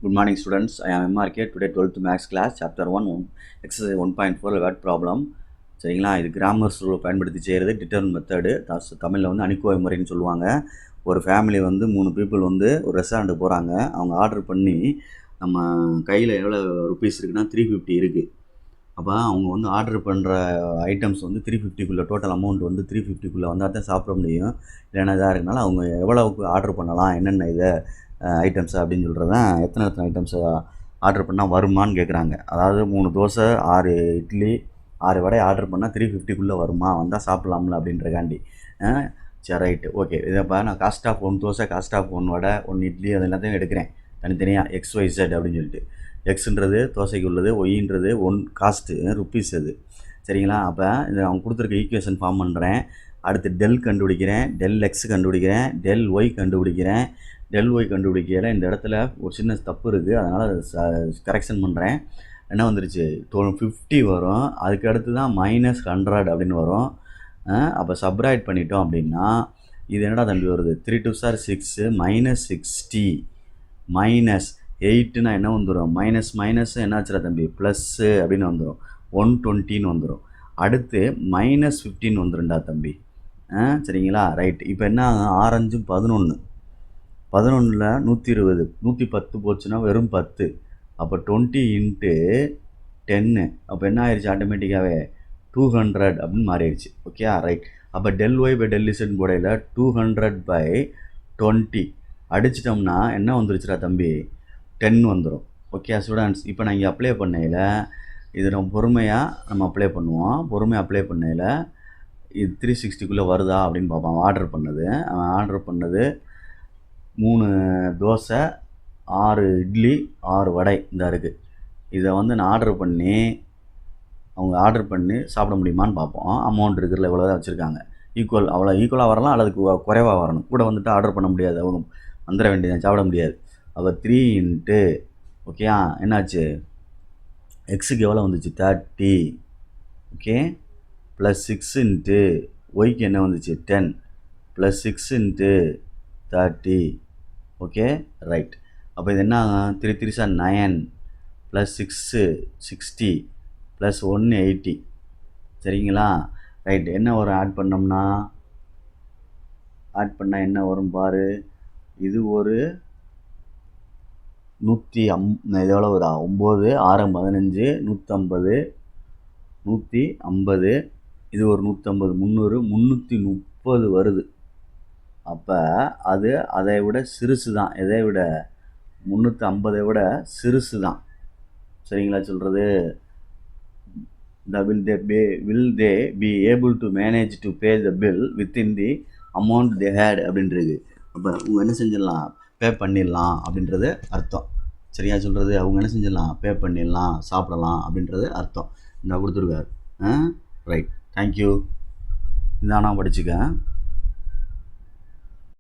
Good morning students, I am MRK. Today 12th Maths class, chapter 1, exercise 1.4 word problem. சரிங்களா, இது grammar rule பயன்படுத்தி செய்கிறது determine method. தமிழில் வந்து அணிக்கோவை முறைன்னு சொல்லுவாங்க. ஒரு ஃபேமிலி வந்து 3 பீப்புள் வந்து ஒரு ரெஸ்டாரண்ட்டுக்கு போகிறாங்க. அவங்க ஆர்டர் பண்ணி நம்ம கையில் எவ்வளோ ருபீஸ் இருக்குன்னா 350 இருக்குது. அப்போ அவங்க வந்து ஆர்டர் பண்ணுற ஐட்டம்ஸ் வந்து 350க்குள்ளே டோட்டல் அமௌண்ட் வந்து 350க்குள்ளே வந்தால் தான் சாப்பிட முடியும். இல்லைன்னா இதாக இருக்கனால அவங்க எவ்வளோவுக்கு ஆர்டர் பண்ணலாம், என்னென்ன இதை ஐட்டம்ஸ் அப்படின்னு சொல்கிறது தான் எத்தனை ஐட்டம்ஸை ஆர்டர் பண்ணால் வருமானு கேட்குறாங்க. அதாவது 3 தோசை 6 இட்லி 6 வடை ஆர்டர் பண்ணால் 350க்குள்ளே வருமா, வந்தால் சாப்பிட்லாம்ல அப்படின்றக்காண்டி. சரி ரைட்டு ஓகே. இதைப்போ நான் cost of 1 dosa, cost of 1 vada 1 idli அது எல்லாத்தையும் எடுக்கிறேன் தனித்தனியாக XYZ அப்படின்னு சொல்லிட்டு. எக்ஸுன்றது தோசைக்கு உள்ளது, ஒய்ன்றது காஸ்ட்டு ருப்பீஸ் அது. சரிங்களா, அப்போ இதை அவங்க கொடுத்துருக்க ஈக்குவேஷன் ஃபார்ம் பண்ணுறேன். அடுத்து டெல் கண்டுபிடிக்கிறேன், டெல் எக்ஸ் கண்டுபிடிக்கிறேன், டெல் ஒய் கண்டுபிடிக்கிறேன். டெல் ஒய் கண்டுபிடிக்கையில் இந்த இடத்துல ஒரு சின்ன தப்பு இருக்குது, அதனால் கரெக்ஷன் பண்ணுறேன். என்ன வந்துருச்சு, 50 வரும். அதுக்கு அடுத்து தான் -100 அப்படின்னு வரும். அப்போ சப்ராக்ட் பண்ணிட்டோம் அப்படின்னா இது என்னடா தம்பி வருது, 3 2 6 -60 -8னா என்ன வந்துடும், மைனஸ் என்னாச்சுரா தம்பி ப்ளஸ்ஸு அப்படின்னு வந்துடும், 120ன்னு வந்துடும். அடுத்து -15 வந்துடும்டா தம்பி. சரிங்களா, ரைட். இப்போ என்ன ஆகும், 6 5 11 120 110 போச்சுன்னா வெறும் 10. அப்போ 20 × 10 அப்போ என்ன ஆயிடுச்சு, ஆட்டோமேட்டிக்காகவே 200 அப்படின்னு மாறிடுச்சு. Okay right. அப்போ del Y by del Z போடையில் 200/20 அடிச்சிட்டோம்னா என்ன வந்துருச்சுடா தம்பி, 10 வந்துடும். ஓகே ஸ்டூடெண்ட்ஸ், இப்போ நான் இங்கே அப்ளை பண்ணையில் இது நம்ம பொறுமையாக அப்ளை பண்ணுவோம். பொறுமையாக அப்ளை பண்ணையில் இது 360க்குள்ளே வருதா அப்படின்னு பார்ப்போம். அவன் ஆர்டர் பண்ணது 3 தோசை 6 இட்லி 6 வடை இந்த இருக்குது. இதை வந்து நான் அவங்க ஆர்டர் பண்ணி சாப்பிட முடியுமான்னு பார்ப்போம். அமௌண்ட் இருக்கிறதுல இவ்வளோ தான் வச்சுருக்காங்க. ஈக்குவலாக வரலாம் அல்லது குறைவாக வரணும். கூட வந்துட்டு ஆர்டர் பண்ண முடியாது, அவங்க வந்துட வேண்டியது, சாப்பிட முடியாது. அப்போ 3 × ஓகேயா என்னாச்சு, எக்ஸுக்கு எவ்வளோ வந்துச்சு 30. ஓகே +6 × ஒய்க்கு என்ன வந்துச்சு 10 +6 × 30. Okay right. அப்போ இது என்ன ஆகும், 3 3 9 +6 60 +1 80. சரிங்களா, ரைட். என்ன வரும் ஆட் பண்ணால் என்ன வரும் பாரு, இது ஒரு 150, இது எவ்வளோ வரும் 9 6 15 150 150, இது ஒரு 150 300 330 வருது. அப்போ அது அதை விட சிறுசு தான், எதை விட 350 விட சிறுசு தான். சரிங்களா சொல்கிறது, will they be able to manage to pay the bill within the amount they had அப்படின்றது. அப்போ அவங்க என்ன செஞ்சிடலாம், பே பண்ணிடலாம் அப்படின்றது அர்த்தம். சரியா சொல்கிறது, அவங்க என்ன செஞ்சிடலாம், பே பண்ணிடலாம், சாப்பிடலாம் அப்படின்றது அர்த்தம். இந்த கொடுத்துருக்காரு. Right, thank you. இதானா படிச்சுக்க.